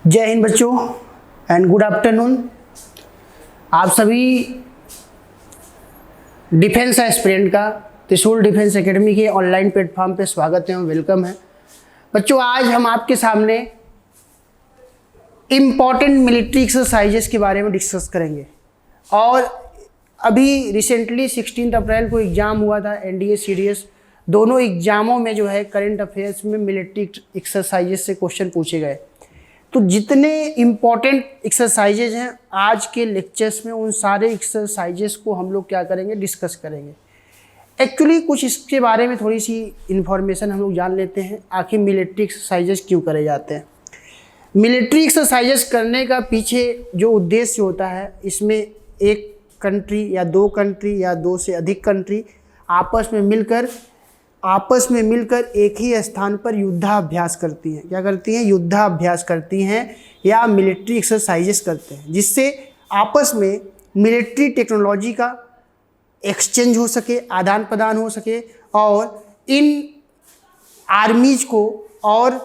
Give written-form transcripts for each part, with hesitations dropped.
जय हिंद बच्चों and good afternoon. आप सभी डिफेंस एस्पिरेंट का त्रिशूल डिफेंस एकेडमी के ऑनलाइन प्लेटफॉर्म पे स्वागत है और वेलकम है। बच्चों, आज हम आपके सामने इम्पॉर्टेंट मिलिट्री एक्सरसाइजेस के बारे में डिस्कस करेंगे। और अभी रिसेंटली 16 अप्रैल को एग्ज़ाम हुआ था, एनडीए सीडीएस दोनों एग्जामों में जो है करंट अफेयर्स में मिलिट्री एक्सरसाइजेस से क्वेश्चन पूछे गए। तो जितने इम्पॉर्टेंट एक्सरसाइजेज हैं आज के लेक्चर्स में, उन सारे एक्सरसाइजेस को हम लोग क्या करेंगे, डिस्कस करेंगे। एक्चुअली कुछ इसके बारे में थोड़ी सी इन्फॉर्मेशन हम लोग जान लेते हैं, आखिर मिलिट्री एक्सरसाइजेस क्यों करे जाते हैं। मिलिट्री एक्सरसाइजेस करने का पीछे जो उद्देश्य होता है, इसमें एक कंट्री या दो से अधिक कंट्री आपस में मिलकर एक ही स्थान पर युद्धाभ्यास करती हैं। क्या करती हैं? युद्धाभ्यास करती हैं या मिलिट्री एक्सरसाइजेस करते हैं, जिससे आपस में मिलिट्री टेक्नोलॉजी का एक्सचेंज हो सके, आदान प्रदान हो सके, और इन आर्मीज को और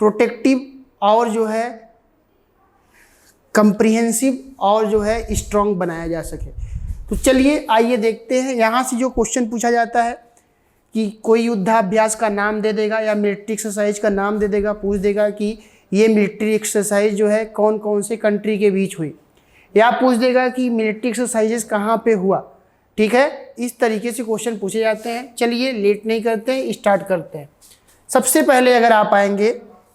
प्रोटेक्टिव और जो है कंप्रिहेंसिव और जो है स्ट्रॉन्ग बनाया जा सके। तो चलिए आइए देखते हैं। यहाँ से जो क्वेश्चन पूछा जाता है कि कोई युद्धाभ्यास का नाम दे देगा या मिलिट्री एक्सरसाइज का नाम दे देगा, पूछ देगा कि ये मिलिट्री एक्सरसाइज जो है कौन कौन से कंट्री के बीच हुई, या पूछ देगा कि मिलिट्री एक्सरसाइजेस कहाँ पे हुआ। ठीक है, इस तरीके से क्वेश्चन पूछे जाते हैं। चलिए लेट नहीं करते हैं, स्टार्ट करते हैं। सबसे पहले अगर आप आएंगे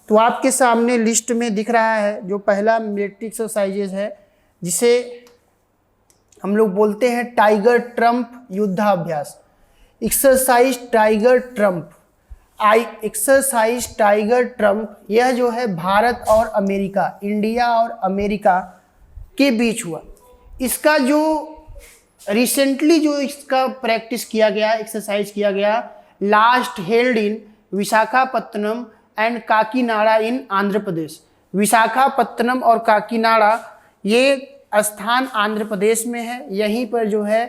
तो आपके सामने लिस्ट में दिख रहा है जो पहला मिलिट्री एक्सरसाइजेस है, जिसे हम लोग बोलते हैं टाइगर ट्रम्प युद्धाभ्यास। Exercise tiger Trump, exercise tiger Trump, यह जो है भारत और अमेरिका, इंडिया और अमेरिका के बीच हुआ। इसका जो रिसेंटली जो इसका प्रैक्टिस किया गया, एक्सरसाइज किया गया, last held in Visakhapatnam and Kakinada in Andhra Pradesh. Visakhapatnam और काकीनाडा ये स्थान आंध्र प्रदेश में है। यहीं पर जो है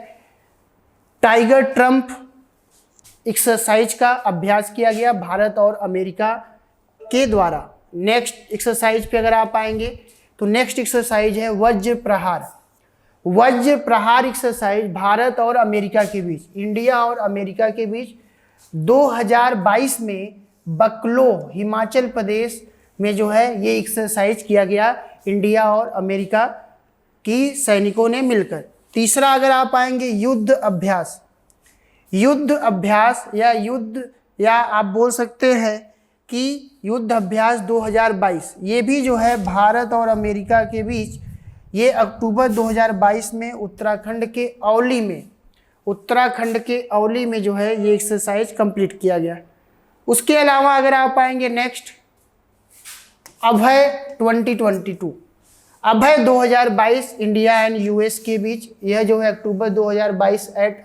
टाइगर ट्रम्प एक्सरसाइज का अभ्यास किया गया भारत और अमेरिका के द्वारा। नेक्स्ट एक्सरसाइज पे अगर आप आएंगे तो नेक्स्ट एक्सरसाइज है वज्र प्रहार। वज्र प्रहार एक्सरसाइज भारत और अमेरिका के बीच, इंडिया और अमेरिका के बीच 2022 में बकलो हिमाचल प्रदेश में जो है ये एक्सरसाइज किया गया, इंडिया और अमेरिका की सैनिकों ने मिलकर। तीसरा अगर आप आएंगे युद्ध अभ्यास। युद्ध अभ्यास या आप बोल सकते हैं कि युद्ध अभ्यास 2022, ये भी जो है भारत और अमेरिका के बीच, ये अक्टूबर 2022 में उत्तराखंड के औली में जो है ये एक्सरसाइज कंप्लीट किया गया। उसके अलावा अगर आप आएंगे next Abhay 2022, Abhay 2022 India and US के बीच, यह जो है अक्टूबर 2022 एट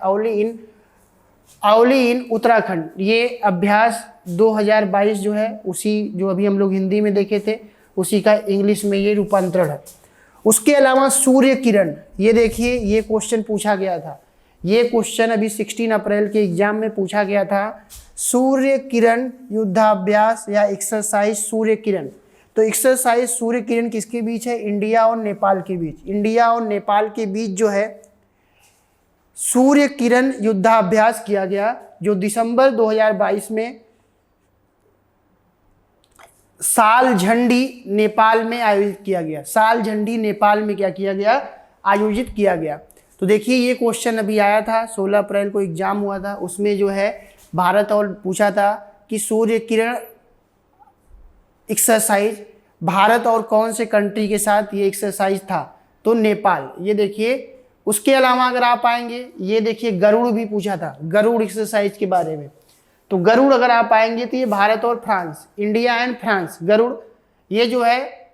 औली इन उत्तराखंड। ये अभ्यास 2022 जो है उसी जो अभी हम लोग हिंदी में देखे थे उसी का इंग्लिश में ये रूपांतरण है। उसके अलावा सूर्य किरण, ये देखिए ये क्वेश्चन पूछा गया था, ये क्वेश्चन अभी 16 अप्रैल के एग्जाम में पूछा गया था। सूर्य किरण युद्धाभ्यास या एक्सरसाइज सूर्य किरण। तो एक्सरसाइज सूर्य किरण किसके बीच है? इंडिया और नेपाल के बीच। इंडिया और नेपाल के बीच जो है सूर्य किरण युद्धाभ्यास किया गया, जो दिसंबर 2022 में साल झंडी नेपाल में आयोजित किया गया। साल झंडी नेपाल में क्या किया गया? आयोजित किया गया। तो देखिए ये क्वेश्चन अभी आया था, 16 अप्रैल को एग्जाम हुआ था, उसमें जो है भारत और पूछा था कि सूर्य किरण एक्सरसाइज भारत और कौन से कंट्री के साथ ये एक्सरसाइज था? तो नेपाल। ये देखिए। उसके अलावा अगर आप आएंगे, ये देखिए गरुड़ भी पूछा था, गरुड़ एक्सरसाइज के बारे में। तो गरुड़ अगर आप आएंगे तो ये भारत और France, India and France, Garuda ये जो है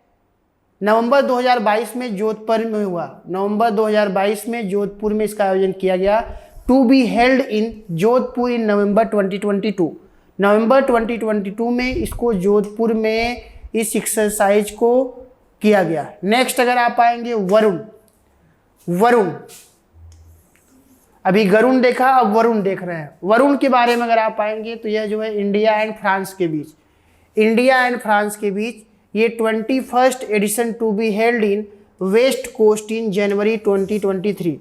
नवंबर 2022 में जोधपुर में हुआ। नवंबर 2022 में जोधपुर में इसका आयोजन किया गया। To be held in Jodhpur in November 2022। नवंबर 2022 में इसको जोधपुर में इस एक्सरसाइज को किया गया। नेक्स्ट अगर आप आएंगे वरुण, अभी गरुण देखा, अब वरुण देख रहे हैं। वरुण के बारे में अगर आप आएंगे तो यह जो है इंडिया एंड फ्रांस के बीच ये 21st edition to be held in west coast in January 2023।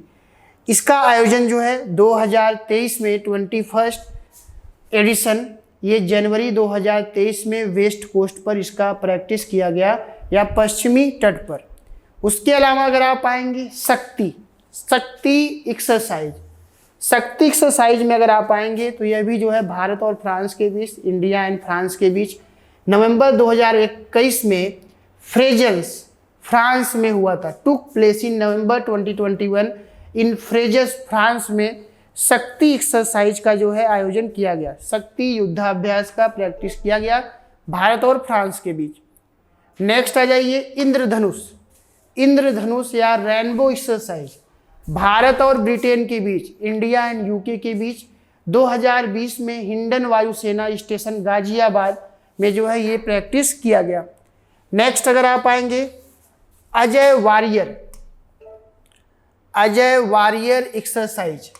इसका आयोजन जो है 2023 में 21st एडिशन ये जनवरी 2023 में वेस्ट कोस्ट पर इसका प्रैक्टिस किया गया या पश्चिमी तट पर। उसके अलावा अगर आप आएंगे शक्ति एक्सरसाइज में अगर आप आएंगे तो यह भी जो है भारत और फ्रांस के बीच, इंडिया एंड फ्रांस के बीच नवंबर 2021 में फ्रेजल्स फ्रांस में हुआ था। टुक प्लेस इन नवंबर 2021 इन फ्रेजल्स फ्रांस में शक्ति एक्सरसाइज का जो है आयोजन किया गया। शक्ति युद्धाभ्यास का प्रैक्टिस किया गया भारत और फ्रांस के बीच। नेक्स्ट आ जाइए इंद्रधनुष या रेनबो एक्सरसाइज भारत और ब्रिटेन के बीच, इंडिया एंड यूके के बीच 2020 में हिंडन वायुसेना स्टेशन गाजियाबाद में जो है ये प्रैक्टिस किया गया। नेक्स्ट अगर आप आएंगे अजय वारियर एक्सरसाइज,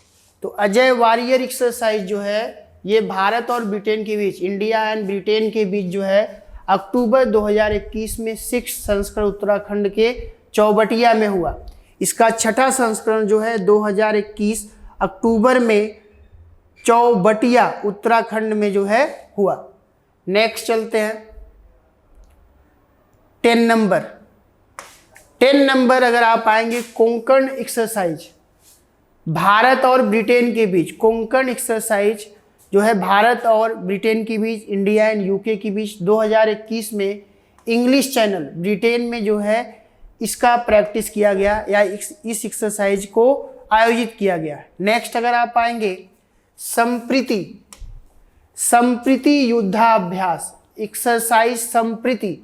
तो अजय वारियर एक्सरसाइज जो है ये भारत और ब्रिटेन के बीच, इंडिया एंड ब्रिटेन के बीच जो है अक्टूबर 2021 में 6 संस्करण उत्तराखंड के चौबटिया में हुआ। इसका छठा संस्करण जो है 2021 अक्टूबर में चौबटिया उत्तराखंड में जो है हुआ। नेक्स्ट चलते हैं 10 नंबर अगर आप आएंगे कोंकण एक्सरसाइज भारत और ब्रिटेन के बीच। कोंकण एक्सरसाइज जो है भारत और ब्रिटेन के बीच, इंडिया एंड यूके के बीच 2021 में इंग्लिश चैनल ब्रिटेन में जो है इसका प्रैक्टिस किया गया या इस एक्सरसाइज को आयोजित किया गया। नेक्स्ट अगर आप आएंगे संप्रीति युद्धाभ्यास एक्सरसाइज संप्रीति,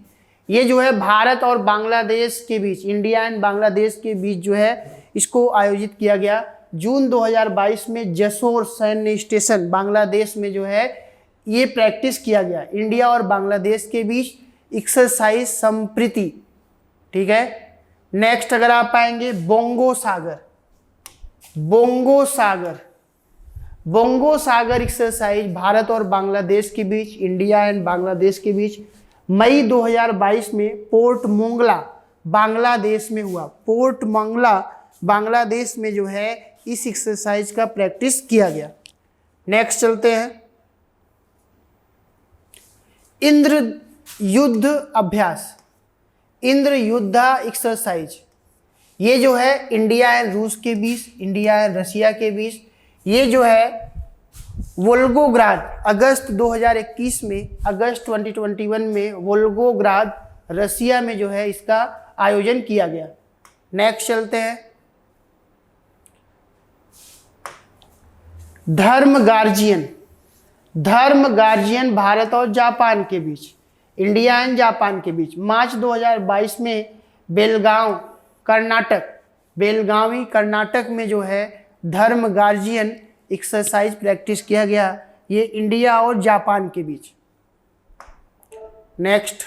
ये जो है भारत और बांग्लादेश के बीच, इंडिया एंड बांग्लादेश के बीच जो है इसको आयोजित किया गया जून 2022 में जसोर सैन्य स्टेशन बांग्लादेश में जो है ये प्रैक्टिस किया गया। इंडिया और बांग्लादेश के बीच एक्सरसाइज संप्रीति, ठीक है। नेक्स्ट अगर आप आएंगे बोंगो सागर एक्सरसाइज भारत और बांग्लादेश के बीच, इंडिया एंड बांग्लादेश के बीच मई 2022 में पोर्ट मोंगला बांग्लादेश में हुआ। पोर्ट मोंगला बांग्लादेश में जो है इस एक्सरसाइज का प्रैक्टिस किया गया। नेक्स्ट चलते हैं इंद्र युद्धा एक्सरसाइज, ये जो है इंडिया एंड रूस के बीच, इंडिया एंड रशिया के बीच, ये जो है वोल्गोग्राद अगस्त 2021 में वोल्गोग्राद रशिया में जो है इसका आयोजन किया गया। नेक्स्ट चलते हैं धर्म गार्जियन भारत और जापान के बीच, इंडिया एंड जापान के बीच मार्च 2022 में बेलगावी कर्नाटक में जो है धर्म गार्जियन एक्सरसाइज प्रैक्टिस किया गया, ये इंडिया और जापान के बीच। नेक्स्ट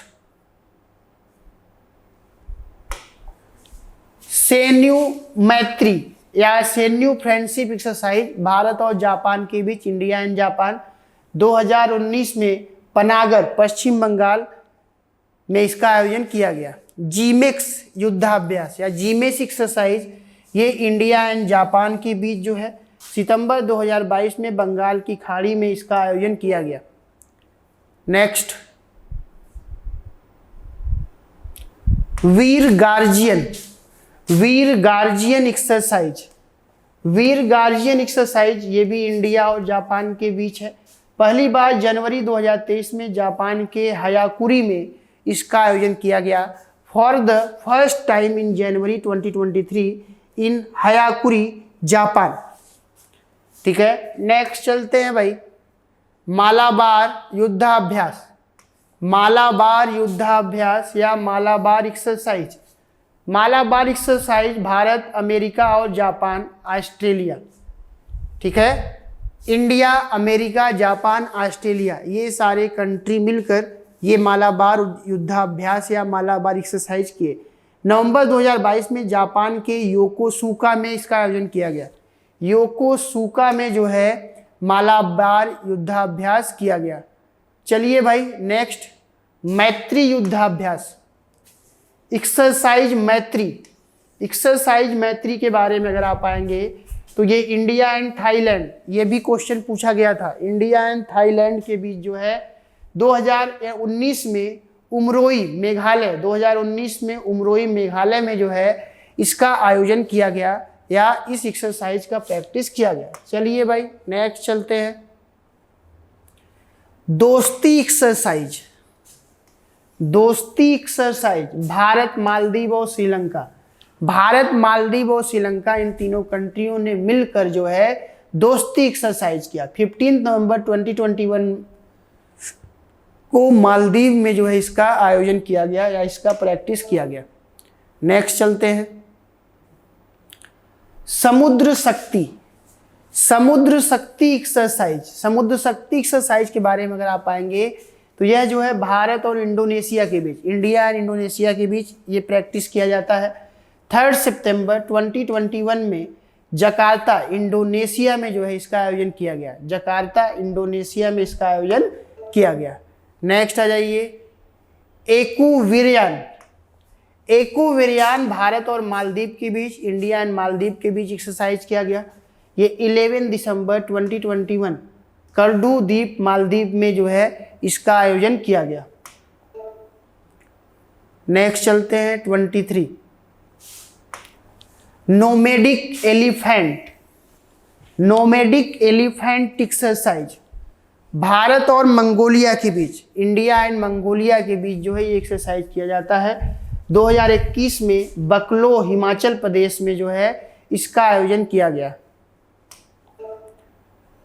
सैन्य मैत्री या सैन्य फ्रेंडशिप एक्सरसाइज भारत और जापान के बीच, इंडिया एंड जापान 2019 में पनागर पश्चिम बंगाल में इसका आयोजन किया गया। जीमेक्स युद्धाभ्यास या जीमेक्स एक्सरसाइज ये इंडिया एंड जापान के बीच जो है सितंबर 2022 में बंगाल की खाड़ी में इसका आयोजन किया गया। नेक्स्ट वीर गार्जियन एक्सरसाइज ये भी इंडिया और जापान के बीच है। पहली बार जनवरी 2023 में जापान के हयाकुरी में इसका आयोजन किया गया। For the first time in January 2023 इन हयाकुरी जापान, ठीक है। नेक्स्ट चलते हैं भाई मालाबार युद्धाभ्यास या Malabar exercise. Malabar exercise Bharat, America और जापान, ऑस्ट्रेलिया, ठीक है। इंडिया, अमेरिका, जापान, ऑस्ट्रेलिया ये सारे कंट्री मिलकर ये मालाबार युद्धाभ्यास या मालाबार एक्सरसाइज किए। नवंबर 2022 में जापान के योकोसुका में इसका आयोजन किया गया। योकोसुका में जो है मालाबार युद्धाभ्यास किया गया। चलिए भाई नेक्स्ट मैत्री युद्धाभ्यास, एक्सरसाइज मैत्री, एक्सरसाइज मैत्री के बारे में अगर आप आएंगे तो ये इंडिया एंड थाईलैंड, ये भी क्वेश्चन पूछा गया था। इंडिया एंड थाईलैंड के बीच जो है 2019 में उमरोई मेघालय, 2019 में उमरोई मेघालय में जो है इसका आयोजन किया गया या इस एक्सरसाइज का प्रैक्टिस किया गया। चलिए भाई नेक्स्ट चलते हैं। दोस्ती एक्सरसाइज, दोस्ती एक्सरसाइज भारत, मालदीव और श्रीलंका, भारत, मालदीव और श्रीलंका इन तीनों कंट्रियों ने मिलकर जो है दोस्ती एक्सरसाइज किया। 15 नवंबर 2021 को मालदीव में जो है इसका आयोजन किया गया या इसका प्रैक्टिस किया गया। नेक्स्ट चलते हैं। समुद्र शक्ति, समुद्र शक्ति एक्सरसाइज, समुद्र शक्ति एक्सरसाइज के बारे में अगर आप आएंगे तो यह जो है भारत और इंडोनेशिया के बीच, इंडिया और इंडोनेशिया के बीच ये प्रैक्टिस किया जाता है। 3 सितंबर 2021 में जकार्ता, इंडोनेशिया में जो है इसका आयोजन किया गया। जकार्ता, इंडोनेशिया में इसका आयोजन किया गया। नेक्स्ट आ जाइए। एकूवीरियन, एकूवीरियन भारत और मालदीव के बीच, इंडिया एंड मालदीव के बीच एक्सरसाइज किया गया। ये 11 दिसंबर 2021 करडू द्वीप, मालदीव में जो है इसका आयोजन किया गया। नेक्स्ट चलते हैं 23। Nomadic elephant, nomadic elephant exercise Bharat और मंगोलिया के बीच, इंडिया एंड मंगोलिया के बीच जो है ये एक्सरसाइज किया जाता है। 2021 में बकलो, हिमाचल प्रदेश में जो है इसका आयोजन किया गया।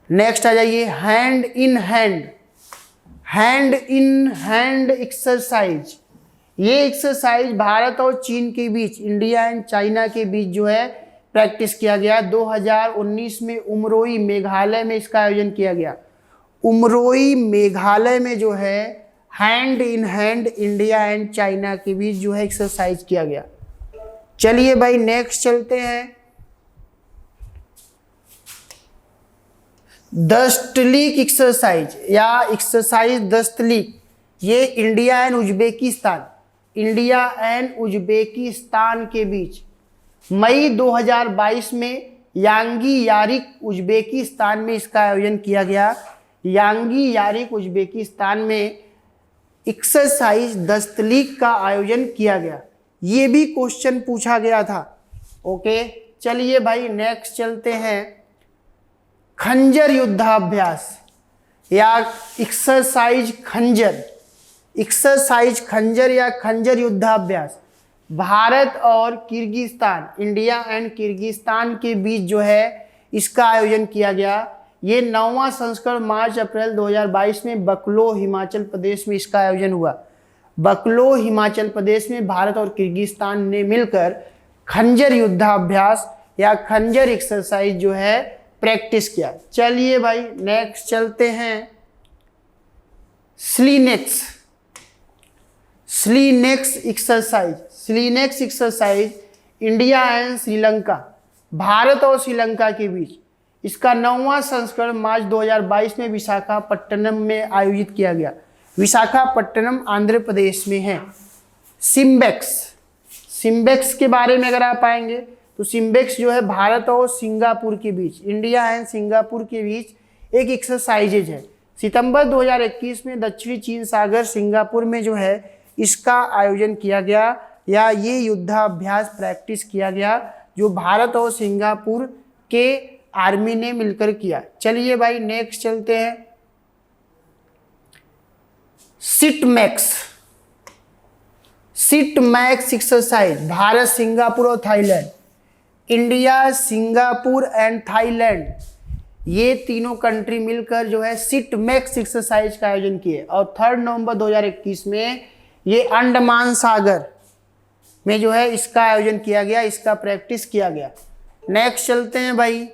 नेक्स्ट आ जाइए। Hand in hand, hand in hand exercise, ये एक्सरसाइज भारत और चीन के बीच, इंडिया एंड चाइना के बीच जो है प्रैक्टिस किया गया। 2019 में उमरोई मेघालय में इसका आयोजन किया गया। उमरोई मेघालय में जो है hand in hand India and China के बीच जो है एक्सरसाइज किया गया। चलिए भाई नेक्स्ट चलते हैं। दस्तलीक एक्सरसाइज या एक्सरसाइज दस्तलीक, ये India and Uzbekistan, India and Uzbekistan के बीच मई 2022 में यांगी यारिक, उज्बेकिस्तान में इसका आयोजन किया गया। यांगी यारिक, उज्बेकिस्तान में एक्सरसाइज दस्तलीक का आयोजन किया गया। ये भी क्वेश्चन पूछा गया था। ओके चलिए भाई नेक्स्ट चलते हैं। खंजर युद्धाभ्यास या एक्सरसाइज खंजर, एक्सरसाइज खंजर या खंजर युद्धाभ्यास भारत और किर्गिस्तान, इंडिया एंड किर्गिस्तान के बीच जो है इसका आयोजन किया गया। ये 9वां संस्करण मार्च अप्रैल 2022 में बकलो, हिमाचल प्रदेश में इसका आयोजन हुआ। बकलो, हिमाचल प्रदेश में भारत और किर्गिस्तान ने मिलकर खंजर युद्धाभ्यास या खंजर एक्सरसाइज जो है प्रैक्टिस किया। चलिए भाई नेक्स्ट चलते हैं। SLINEX, SLINEX exercise, SLINEX exercise India and Sri Lanka, Bharat और श्रीलंका के बीच, इसका 9वां संस्करण मार्च 2022 में विशाखापट्टनम में आयोजित किया गया। विशाखापट्टनम आंध्र प्रदेश में है। सिम्बेक्स, सिम्बेक्स के बारे में अगर आप आएंगे तो सिम्बेक्स जो है भारत और सिंगापुर के बीच, इंडिया एंड सिंगापुर के बीच एक एक्सरसाइजेज है। सितंबर 2021 में दक्षिणी चीन सागर, सिंगापुर में जो है इसका आयोजन किया गया या ये युद्धाभ्यास प्रैक्टिस किया गया जो भारत और सिंगापुर के आर्मी ने मिलकर किया। चलिए भाई नेक्स्ट चलते हैं। SITMEX, SITMEX exercise Bharat, Singapore और Thailand, India, Singapore and Thailand, ये तीनों कंट्री मिलकर जो है सिटमैक्स एक्सरसाइज का आयोजन किए। और 3 नवंबर 2021 में ये अंडमान सागर में जो है इसका आयोजन किया गया, इसका प्रैक्टिस किया गया। नेक्स्ट चलते हैं भाई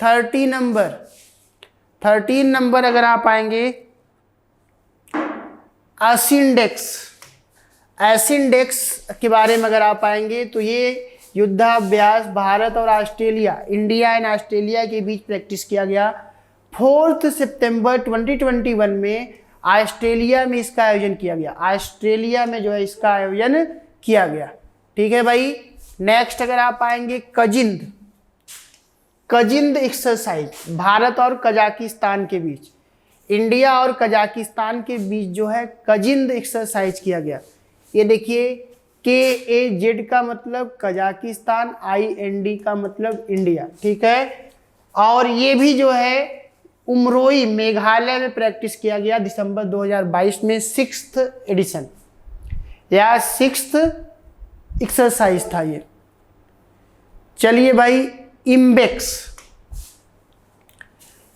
30 नंबर। 13 नंबर अगर आप आएंगे एसिंडेक्स, एसिंडेक्स के बारे में अगर आप आएंगे तो ये युद्धाभ्यास भारत और ऑस्ट्रेलिया, इंडिया एंड ऑस्ट्रेलिया के बीच प्रैक्टिस किया गया। 4 सितंबर 2021 में ऑस्ट्रेलिया में इसका आयोजन किया गया। ऑस्ट्रेलिया में जो है इसका आयोजन किया गया। ठीक है भाई। नेक्स्ट अगर आप आएंगे कजिंद, कजिंद एक्सरसाइज भारत और कजाकिस्तान के बीच, इंडिया और कजाकिस्तान के बीच जो है कजिंद एक्सरसाइज किया गया। ये देखिए KAZ का मतलब कजाकिस्तान, IND का मतलब इंडिया। ठीक है। और ये भी जो है उमरोई मेघालय में प्रैक्टिस किया गया दिसंबर 2022 में, 6th एडिशन या 6th एक्सरसाइज था ये। चलिए भाई इम्बेक्स,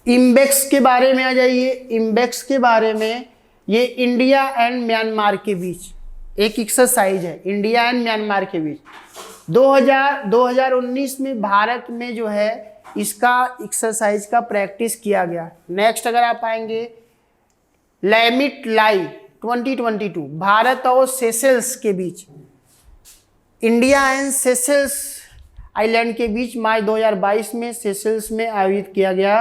इम्बेक्स के बारे में आ जाइए। इम्बेक्स के बारे में ये इंडिया एंड म्यांमार के बीच एक एक्सरसाइज है, इंडिया एंड म्यांमार के बीच। 2019 में भारत में जो है इसका एक्सरसाइज का प्रैक्टिस किया गया। नेक्स्ट अगर आप आएंगे लैमिट लाई 2022 भारत और सेशेल्स के बीच, इंडिया एंड सेशेल्स आइलैंड के बीच मार्च 2022 में सेशेल्स में आयोजित किया गया।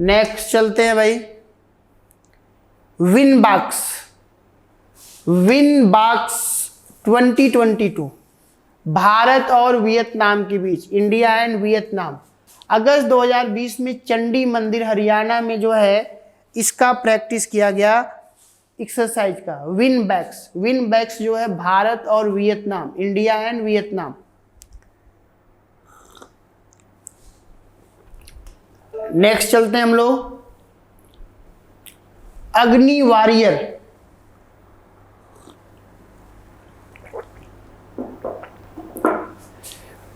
नेक्स्ट चलते हैं भाई विनबाक्स, विनबाक्स 2022 भारत और वियतनाम के बीच, इंडिया एंड वियतनाम, अगस्त 2020 में चंडी मंदिर हरियाणा में जो है इसका प्रैक्टिस किया गया एक्सरसाइज का। विनबैक्स, विनबैक्स जो है भारत और Vietnam, India and Vietnam. Next चलते हैं हम लोग अग्नि वॉरियर,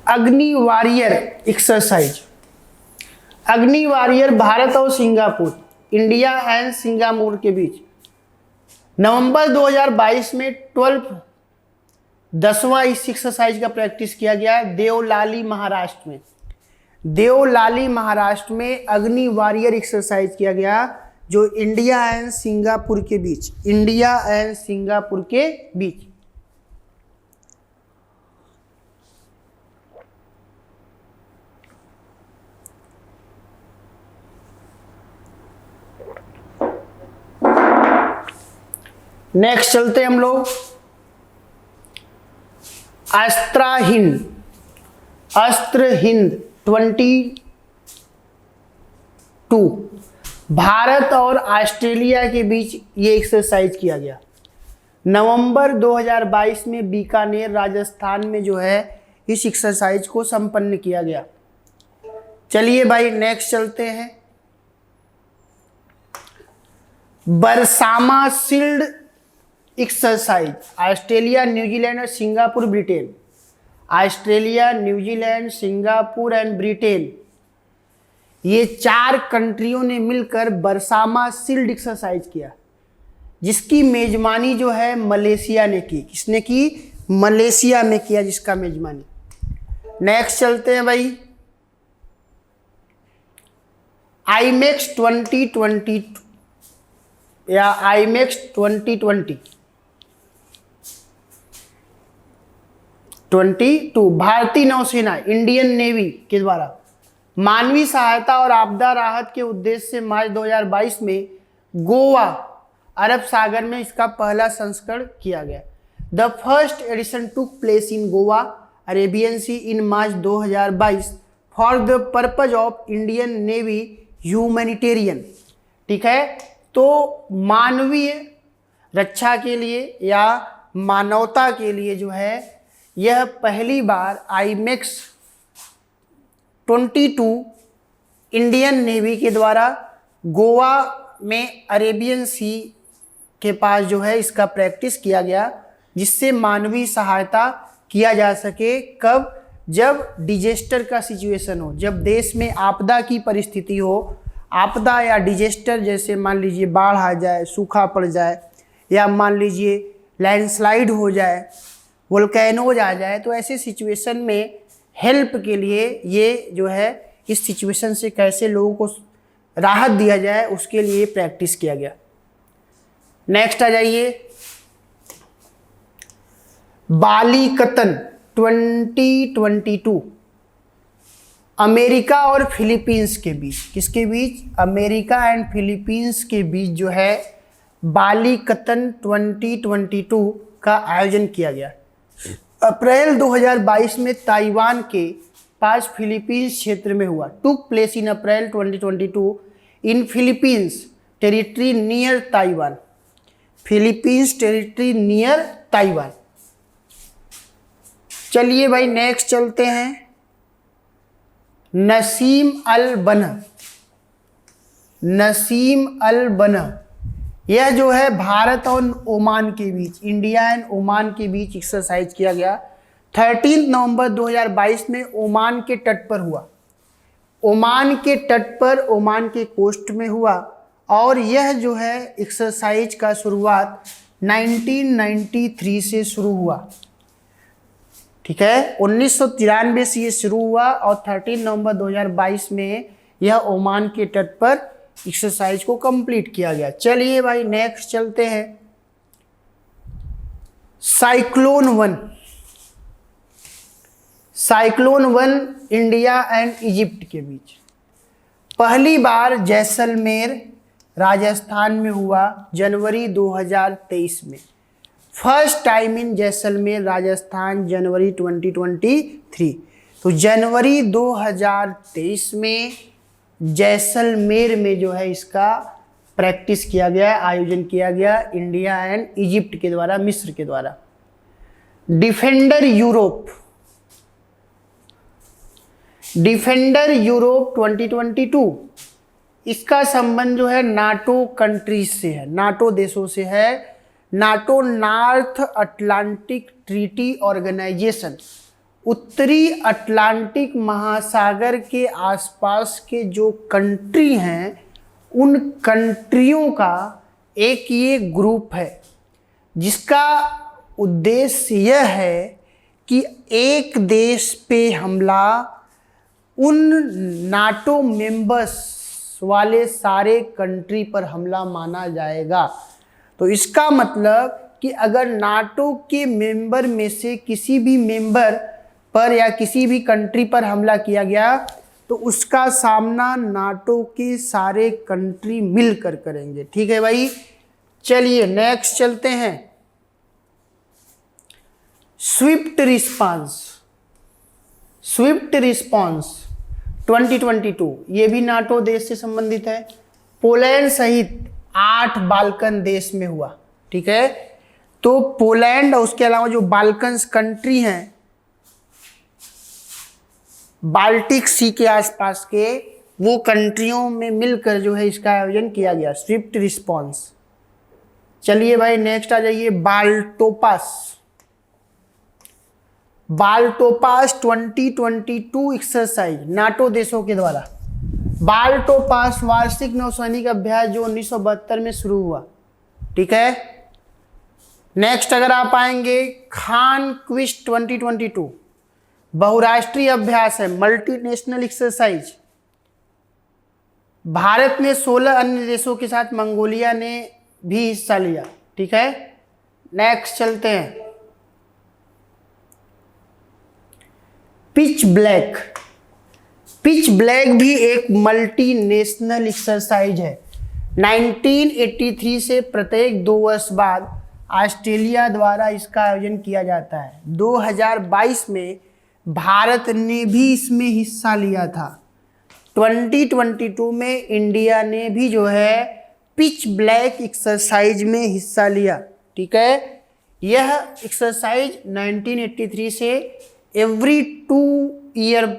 अग्नि वॉरियर एक्सरसाइज। अग्नि वॉरियर भारत और सिंगापुर, इंडिया एंड सिंगापुर के बीच नवंबर 2022 में 10वां इस एक्सरसाइज का प्रैक्टिस किया गया देवलाली महाराष्ट्र में। देवलाली महाराष्ट्र में अग्नि वॉरियर एक्सरसाइज किया गया जो इंडिया एंड सिंगापुर के बीच, इंडिया एंड सिंगापुर के बीच। नेक्स्ट चलते हैं हम लोग अस्त्र हिंद, अस्त्र हिंद 22 भारत और ऑस्ट्रेलिया के बीच ये एक्सरसाइज किया गया। नवंबर 2022 में बीकानेर राजस्थान में जो है इस एक्सरसाइज को संपन्न किया गया। चलिए भाई नेक्स्ट चलते हैं बरसामा शील्ड एक्सरसाइज, ऑस्ट्रेलिया, न्यूजीलैंड और Singapore, Britain. Australia, New Zealand, Singapore and Britain, ये 4 कंट्रियों ने मिलकर बरसामा शील्ड एक्सरसाइज किया, जिसकी मेजबानी जो है मलेशिया ने की। किसने की? मलेशिया में किया जिसका मेजबानी। नेक्स्ट चलते हैं भाई आईमेक्स 2020 या आईमेक्स 2022 भारतीय नौसेना, इंडियन नेवी के द्वारा मानवीय सहायता और आपदा राहत के उद्देश्य से मार्च 2022 में गोवा, अरब सागर में इसका पहला संस्करण किया गया। The first edition took place in Goa, Arabian sea in March 2022 for the purpose of Indian navy humanitarian. ठीक है, तो मानवीय रक्षा के लिए या मानवता के लिए जो है यह पहली बार आईमेक्स 22 इंडियन नेवी के द्वारा गोवा में अरेबियन सी के पास जो है इसका प्रैक्टिस किया गया, जिससे मानवीय सहायता किया जा सके। कब? जब डिजेस्टर का सिचुएशन हो, जब देश में आपदा की परिस्थिति हो। आपदा या डिजेस्टर जैसे मान लीजिए बाढ़ आ जाए, सूखा पड़ जाए, या मान लीजिए लैंडस्लाइड हो जाए, वोल्केनोज आ जाए, तो ऐसे सिचुएशन में हेल्प के लिए ये जो है इस सिचुएशन से कैसे लोगों को राहत दिया जाए उसके लिए प्रैक्टिस किया गया। नेक्स्ट आ जाइए बाली कतन 2022 अमेरिका और फिलीपींस के बीच, किसके बीच? अमेरिका एंड फिलीपींस के बीच जो है बालिकतन 2022 का आयोजन किया गया। अप्रैल 2022 में ताइवान के पास फिलीपींस क्षेत्र में हुआ। टुक प्लेस इन अप्रैल 2022 इन Philippines territory near Taiwan. Philippines territory near Taiwan. चलिए भाई नेक्स्ट चलते हैं। नसीम अल बना, नसीम अल बना, यह जो है भारत और ओमान के बीच, इंडिया एंड ओमान के बीच एक्सरसाइज किया गया। 13 नवंबर 2022 में ओमान के तट पर हुआ। ओमान के तट पर, ओमान के कोस्ट में हुआ। और यह जो है एक्सरसाइज का शुरुआत 1993 से शुरू हुआ। ठीक है, 1993 से ये शुरू हुआ और 13 नवंबर 2022 में यह ओमान के तट पर एक्सरसाइज को कंप्लीट किया गया। चलिए भाई नेक्स्ट चलते हैं। Cyclone one, cyclone one India and Egypt के बीच पहली बार जैसलमेर राजस्थान में हुआ जनवरी 2023 में। First time in Jaisalmer Rajasthan January 2023। तो जनवरी 2023 में जैसलमेर में जो है इसका प्रैक्टिस किया गया, आयोजन किया गया इंडिया एंड इजिप्ट के द्वारा, मिस्र के द्वारा। डिफेंडर यूरोप, डिफेंडर यूरोप 2022, इसका संबंध जो है नाटो कंट्रीज से है, नाटो देशों से है। NATO North Atlantic Treaty Organization, उत्तरी अटलांटिक महासागर के आसपास के जो कंट्री हैं उन कंट्रियों का एक ये ग्रुप है जिसका उद्देश्य यह है कि एक देश पे हमला उन नाटो मेंबर्स वाले सारे कंट्री पर हमला माना जाएगा। तो इसका मतलब कि अगर नाटो के मेंबर में से किसी भी मेंबर पर या किसी भी कंट्री पर हमला किया गया तो उसका सामना नाटो के सारे कंट्री मिलकर करेंगे। ठीक है भाई, चलिए नेक्स्ट चलते हैं। स्विफ्ट रिस्पांस, स्विफ्ट रिस्पांस 2022, ये भी नाटो देश से संबंधित है। पोलैंड सहित 8 बाल्कन देश में हुआ। ठीक है, तो पोलैंड और उसके अलावा जो बाल्कन्स कंट्री हैं, बाल्टिक सी के आसपास के, वो कंट्रियों में मिलकर जो है इसका आयोजन किया गया, स्विफ्ट रिस्पांस। चलिए भाई नेक्स्ट आ जाइए। बाल्टोपास, बाल्टोपास 2022 एक्सरसाइज नाटो देशों के द्वारा। बाल्टोपास वार्षिक नौसैनिक अभ्यास जो 1972 में शुरू हुआ। ठीक है, नेक्स्ट अगर आप आएंगे खान क्विस्ट 2022, बहुराष्ट्रीय अभ्यास है, मल्टीनेशनल एक्सरसाइज। भारत ने 16 अन्य देशों के साथ मंगोलिया ने भी हिस्सा लिया। ठीक है, नेक्स्ट चलते हैं। पिच ब्लैक, पिच ब्लैक भी एक मल्टीनेशनल एक्सरसाइज है। 1983 से प्रत्येक 2 वर्ष बाद ऑस्ट्रेलिया द्वारा इसका आयोजन किया जाता है। 2022 में भारत ने भी इसमें हिस्सा लिया था। 2022 में इंडिया ने भी जो है पिच ब्लैक एक्सरसाइज में हिस्सा लिया। ठीक है, यह एक्सरसाइज 1983 से every 2 year,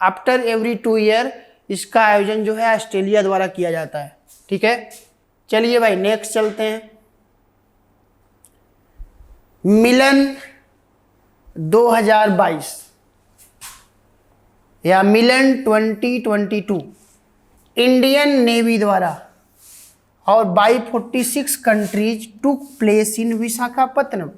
after every 2 year इसका आयोजन जो है ऑस्ट्रेलिया द्वारा किया जाता है। ठीक है, चलिए भाई नेक्स्ट चलते हैं। मिलन 2022 या मिलन 2022 इंडियन नेवी द्वारा और बाई 46 कंट्रीज टुक प्लेस इन विशाखापत्तनम।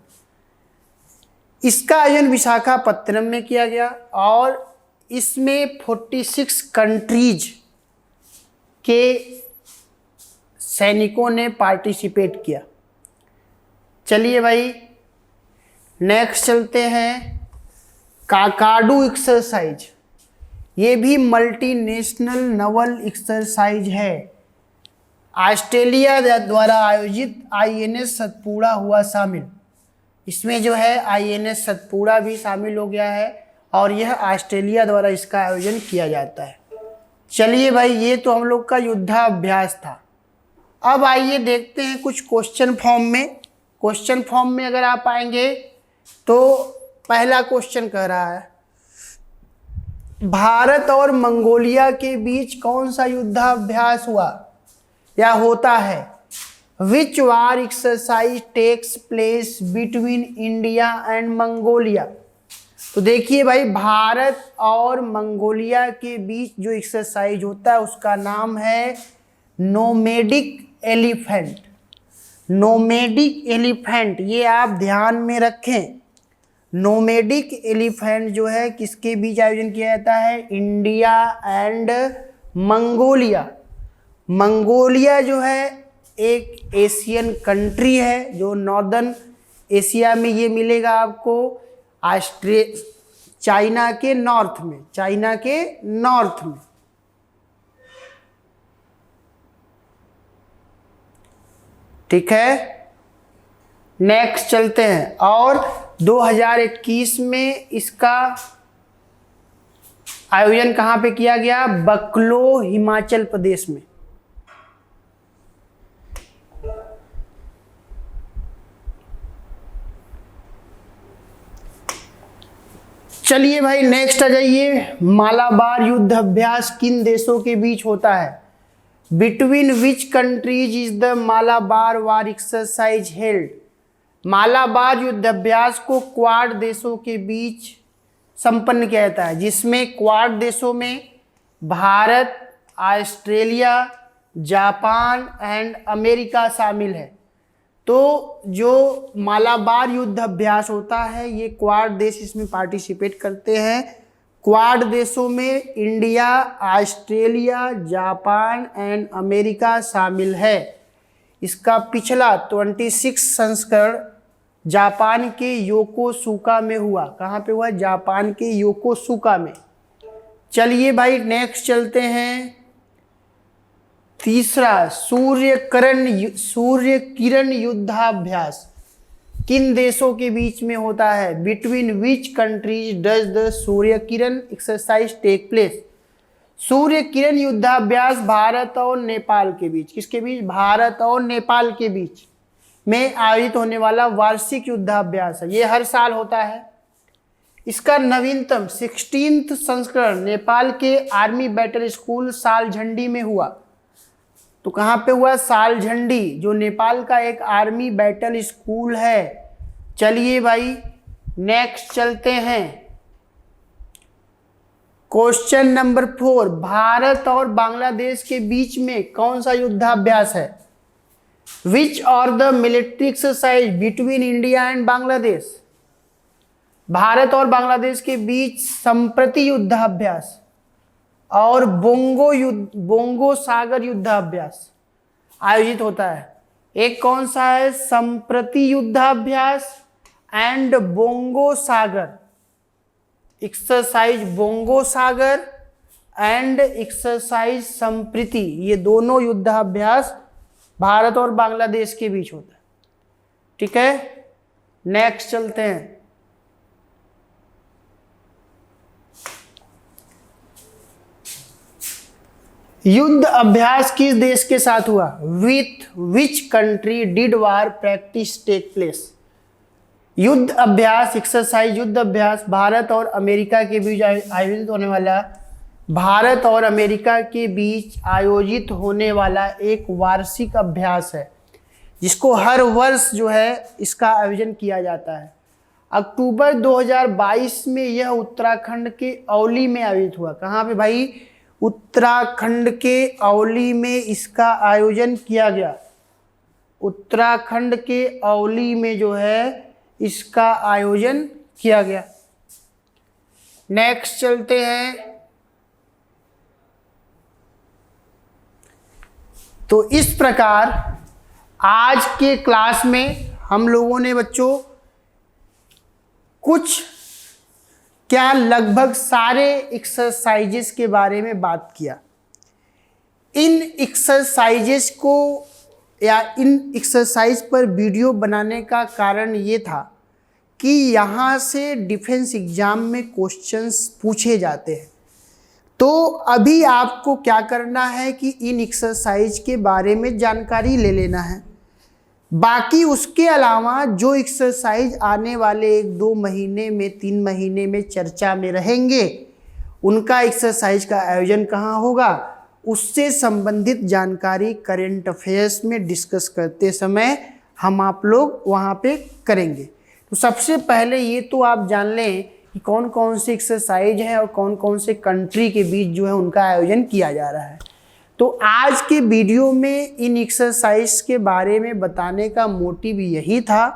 इसका आयोजन विशाखापत्तनम में किया गया और इसमें 46 कंट्रीज के सैनिकों ने पार्टिसिपेट किया। चलिए भाई नेक्स्ट चलते हैं। काकाडू एक्सरसाइज, ये भी मल्टीनेशनल नवल एक्सरसाइज है। ऑस्ट्रेलिया द्वारा आयोजित आईएनएस सतपुड़ा हुआ शामिल। इसमें जो है आईएनएस सतपुड़ा भी शामिल हो गया है और यह ऑस्ट्रेलिया द्वारा इसका आयोजन किया जाता है। चलिए भाई, ये तो हम लोग का युद्धाभ्यास था। अब आइए देखते हैं कुछ क्वेश्चन फॉर्म में। क्वेश्चन फॉर्म में अगर आप आएंगे तो पहला क्वेश्चन कह रहा है, भारत और मंगोलिया के बीच कौन सा युद्धाभ्यास हुआ या होता है? Which war exercise takes place between India and Mongolia. तो देखिए भाई, भारत और मंगोलिया के बीच जो एक्सरसाइज होता है उसका नाम है नोमैडिक एलिफेंट। नोमैडिक एलिफेंट, ये आप ध्यान में रखें। नोमैडिक एलिफेंट जो है किसके बीच आयोजन किया जाता है? India and Mongolia. मंगोलिया जो है एक एशियन कंट्री है जो नॉर्दर्न एशिया में ये मिलेगा आपको, चाइना के नॉर्थ में, चाइना के नॉर्थ में। ठीक है, नेक्स्ट चलते हैं। और 2021 में इसका आयोजन कहाँ पे किया गया? बकलो, हिमाचल प्रदेश में। चलिए भाई, नेक्स्ट आ जाइए। मालाबार युद्ध अभ्यास किन देशों के बीच होता है? Between which countries is the Malabar war exercise held? Malabar युद्ध अभ्यास को क्वाड देशों के बीच संपन्न किया जाता है, जिसमें क्वाड देशों में Bharat, Australia, Japan and America शामिल है। तो जो मालाबार युद्ध अभ्यास होता है ये क्वाड देश इसमें पार्टिसिपेट करते हैं। क्वाड देशों में India, Australia, Japan and America शामिल है। इसका पिछला 26 संस्करण जापान के योकोसुका में हुआ। कहाँ पे हुआ? जापान के योकोसुका में। चलिए भाई, नेक्स्ट चलते हैं। तीसरा, सूर्य किरण युद्धाभ्यास किन देशों के बीच में होता है? Between which countries does the Surya Kiran exercise take place? Surya Kiran युद्धाभ्यास भारत और नेपाल के बीच, किसके बीच? भारत और नेपाल के बीच में आयोजित होने वाला वार्षिक युद्धाभ्यास है। ये हर साल होता है। इसका नवीनतम 16th संस्करण नेपाल के आर्मी बैटल स्कूल सालझंडी में हुआ। तो कहाँ पे हुआ? सालझंडी, जो नेपाल का एक आर्मी बैटल स्कूल है। चलिए भाई, नेक्स्ट चलते हैं। क्वेश्चन नंबर 4, भारत और बांग्लादेश के बीच में कौन सा युद्धाभ्यास है? Which are the military exercise between India and Bangladesh? Bharat और बांग्लादेश के बीच संप्रति युद्धाभ्यास और बोंगो सागर युद्धाभ्यास आयोजित होता है। एक कौन सा है? संप्रति युद्धाभ्यास and bongo Sagar exercise, bongo Sagar and exercise संप्रति, ये दोनों युद्धाभ्यास भारत और बांग्लादेश के बीच होता है। ठीक है, नेक्स्ट चलते हैं। युद्ध अभ्यास किस देश के साथ हुआ? With which country did war practice take place? युद्ध अभ्यास एक्सरसाइज, युद्ध अभ्यास भारत और अमेरिका के बीच आयोजित होने वाला, भारत और अमेरिका के बीच आयोजित होने वाला एक वार्षिक अभ्यास है, जिसको हर वर्ष जो है इसका आयोजन किया जाता है। अक्टूबर 2022 में यह उत्तराखंड के औली में आयोजित हुआ। कहाँ पे भाई? उत्तराखंड के औली में इसका आयोजन किया गया। उत्तराखंड के औली में जो है इसका आयोजन किया गया। नेक्स्ट चलते हैं। तो इस प्रकार आज के क्लास में हम लोगों ने बच्चों कुछ क्या लगभग सारे एक्सरसाइजेस के बारे में बात किया। इन एक्सरसाइजेस को या इन एक्सरसाइज पर वीडियो बनाने का कारण ये था कि यहाँ से डिफेंस एग्जाम में क्वेश्चंस पूछे जाते हैं। तो अभी आपको क्या करना है कि इन एक्सरसाइज के बारे में जानकारी ले लेना है। बाकी उसके अलावा जो एक्सरसाइज आने वाले 1-2 महीने में 3 महीने में चर्चा में रहेंगे, उनका एक्सरसाइज का आयोजन कहाँ होगा, उससे संबंधित जानकारी करंट अफेयर्स में डिस्कस करते समय हम आप लोग वहाँ पे करेंगे। तो सबसे पहले ये तो आप जान लें कि कौन कौन से एक्सरसाइज हैं और कौन कौन से कंट्री के बीच जो है उनका आयोजन किया जा रहा है। तो आज के वीडियो में इन एक्सरसाइज के बारे में बताने का मोटिव यही था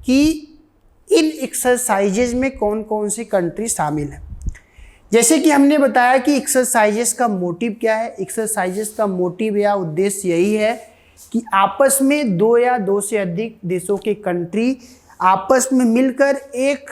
कि इन एक्सरसाइजेज में कौन कौन सी कंट्री शामिल है। जैसे कि हमने बताया कि एक्सरसाइजेस का मोटिव क्या है। एक्सरसाइजेस का मोटिव या उद्देश्य यही है कि आपस में 2 या 2 से अधिक देशों के कंट्री आपस में मिलकर एक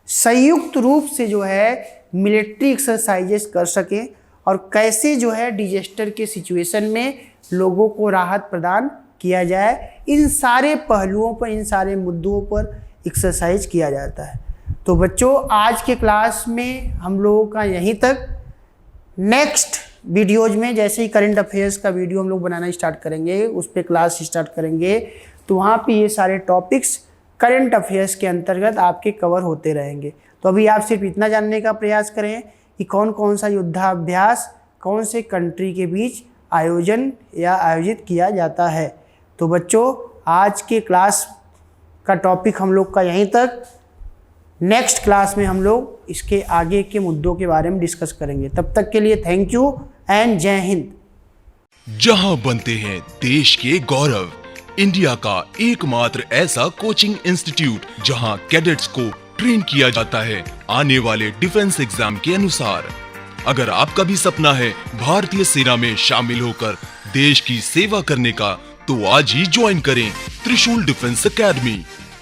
संयुक्त रूप से जो है मिलिट्री एक्सरसाइजेस कर सकें और कैसे जो है डिजास्टर के सिचुएशन में लोगों को राहत प्रदान किया जाए। इन सारे पहलुओं पर, इन सारे मुद्दों पर एक्सरसाइज किया जाता है। तो बच्चों, आज के क्लास में हम लोगों का यहीं तक। नेक्स्ट वीडियोज में जैसे ही करंट अफेयर्स का वीडियो हम लोग बनाना स्टार्ट करेंगे, उस पर क्लास स्टार्ट करेंगे, तो वहाँ पे ये सारे टॉपिक्स करंट अफेयर्स के अंतर्गत आपके कवर होते रहेंगे। तो अभी आप सिर्फ इतना जानने का प्रयास करें कि कौन कौन सा युद्धाभ्यास कौन से कंट्री के बीच आयोजन या आयोजित किया जाता है। तो बच्चों, आज के क्लास का टॉपिक हम लोग का यहीं तक। नेक्स्ट क्लास में हम लोग इसके आगे के मुद्दों के बारे में डिस्कस करेंगे। तब तक के लिए थैंक यू एंड जय हिंद। जहां बनते हैं देश के गौरव, इंडिया का एकमात्र ऐसा कोचिंग इंस्टीट्यूट जहां कैडेट्स को ट्रेन किया जाता है आने वाले डिफेंस एग्जाम के अनुसार। अगर आपका भी सपना है भारतीय सेना में शामिल होकर देश की सेवा करने का, तो आज ही ज्वाइन करें त्रिशूल डिफेंस एकेडमी।